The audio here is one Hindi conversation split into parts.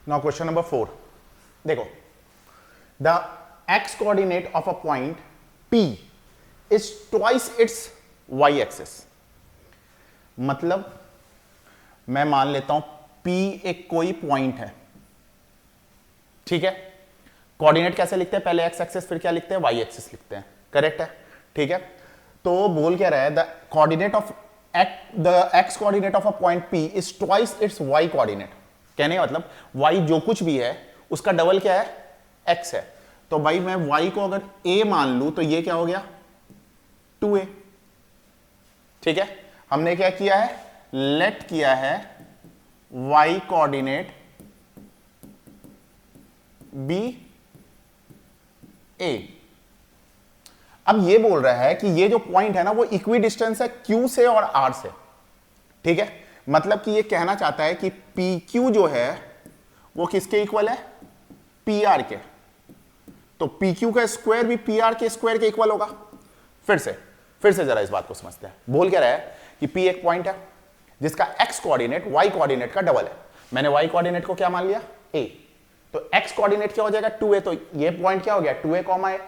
नाउ क्वेश्चन नंबर 4, देखो, the X coordinate of a point P is twice its Y axis. मतलब मैं मान लेता हूं P एक कोई पॉइंट है, ठीक है। कोऑर्डिनेट कैसे लिखते हैं, पहले एक्स एक्सिस फिर क्या लिखते हैं, वाई एक्सिस लिखते हैं, करेक्ट है, ठीक है। तो बोल क्या रहा है, the coordinate of the X coordinate of a point P is twice its Y coordinate. कहने का मतलब y जो कुछ भी है उसका डबल क्या है, x है। तो भाई मैं y को अगर a मान लूं तो ये क्या हो गया 2a, ठीक है। हमने क्या किया है, लेट किया है y कोऑर्डिनेट b a। अब ये बोल रहा है कि ये जो पॉइंट है ना वो इक्वी डिस्टेंस है q से और r से, ठीक है। मतलब कि ये कहना चाहता है कि PQ जो है वो किसके इक्वल है, PR के। तो PQ का स्क्वायर भी PR के स्क्वायर के इक्वल होगा। फिर से जरा इस बात को समझते हैं। बोल क्या रहा है कि P एक पॉइंट है जिसका x कोऑर्डिनेट y कोऑर्डिनेट का डबल है। मैंने y कोऑर्डिनेट को क्या मान लिया, a। तो x कोऑर्डिनेट क्या हो जाएगा 2a। तो ये पॉइंट क्या हो गया 2a, a।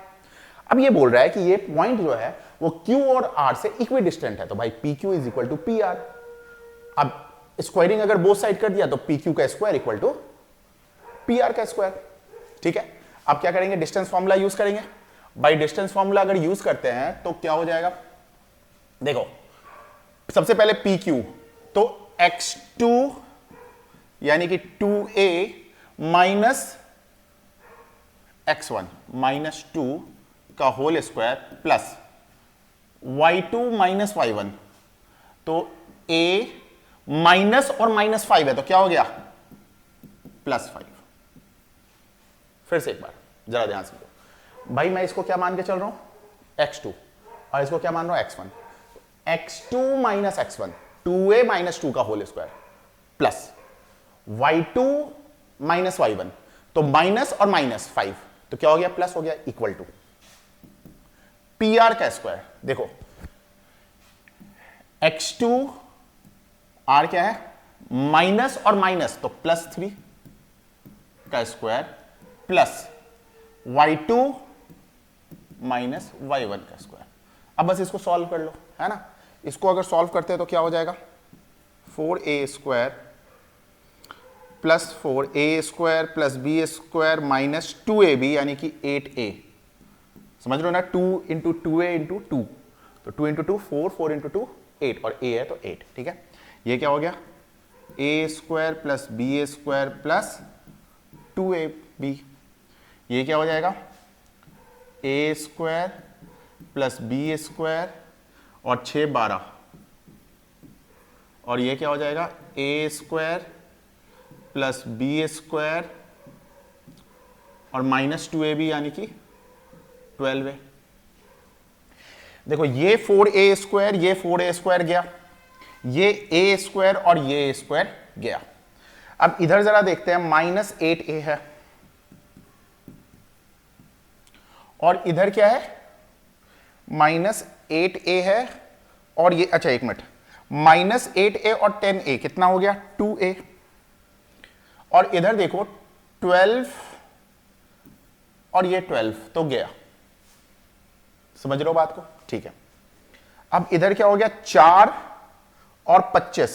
अब ये बोल रहा है कि ये पॉइंट जो है वो Q और R से इक्वी डिस्टेंट है। तो भाई PQ is equal to PR। अब स्क्वायरिंग अगर बोथ साइड कर दिया तो PQ का स्क्वायर इक्वल टू PR का स्क्वायर, ठीक है। अब क्या करेंगे, डिस्टेंस फॉर्मूला यूज करेंगे। बाय डिस्टेंस फॉर्मूला अगर यूज करते हैं तो क्या हो जाएगा, देखो सबसे पहले PQ, तो x2 यानी कि 2a माइनस x1 माइनस 2 का whole square plus y2 minus y1। तो a माइनस और माइनस 5 है तो क्या हो गया प्लस 5। फिर से एक बार जरा ध्यान से दो भाई, मैं इसको क्या मान के चल रहा हूं x2 और इसको क्या मान रहा हूं x1। x2 minus x1 2a minus 2 का whole square plus y2 minus y1, तो माइनस और माइनस 5 तो क्या हो गया प्लस हो गया, इक्वल टू PR का स्क्वायर। देखो x2 R क्या है माइनस और माइनस तो प्लस 3 का square plus y2 minus y1 का स्क्वायर। अब बस इसको सॉल्व कर लो, है ना। इसको अगर सॉल्व करते हैं तो क्या हो जाएगा 4a square plus 4a square plus b square minus 2ab यानी कि 8a। समझ लो ना, 2 इंटू 2a इंटू 2, तो 2 इंटू 2 4, 4 इंटू 2 8 और a है तो 8, ठीक है। ये क्या हो गया a square plus b square plus 2ab। ये क्या हो जाएगा a square plus b square और 6 12, और ये क्या हो जाएगा a square plus b square और माइनस 2ab यानी कि 12a। देखो ये 4a स्क्वायर, ये 4a स्क्वायर गया, ये a स्क्वायर और ये a स्क्वायर गया। अब इधर जरा देखते हैं, माइनस 8a है और इधर क्या है माइनस 8a है, और ये अच्छा एक मिनट, माइनस 8a और 10a कितना हो गया 2a, और इधर देखो 12 और ये 12 तो गया। समझ लो बात को, ठीक है। अब इधर क्या हो गया 4 और 25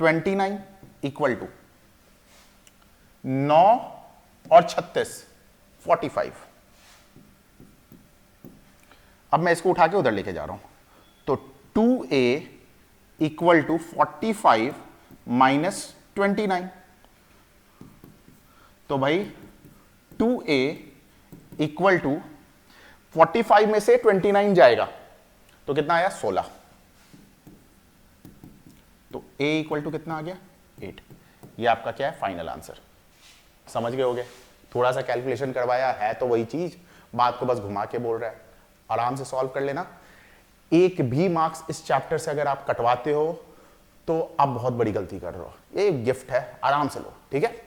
29 इक्वल टू 9 और 36 45। अब मैं इसको उठा के उधर लेके जा रहा हूं, तो 2a इक्वल टू 45 माइनस 29। तो भाई 2a इक्वल टू 45 में से 29 जाएगा तो कितना आया 16। तो a इक्वल टू कितना आ गया 8। ये आपका क्या है फाइनल आंसर। समझ गए होगे, थोड़ा सा कैलकुलेशन करवाया है तो वही चीज, बात को बस घुमा के बोल रहा है। आराम से सॉल्व कर लेना। एक भी मार्क्स इस चैप्टर से अगर आप कटवाते हो तो आप बहुत बड़ी गलती कर रहे हो। ये गिफ्ट है, आराम से लो, ठीक है।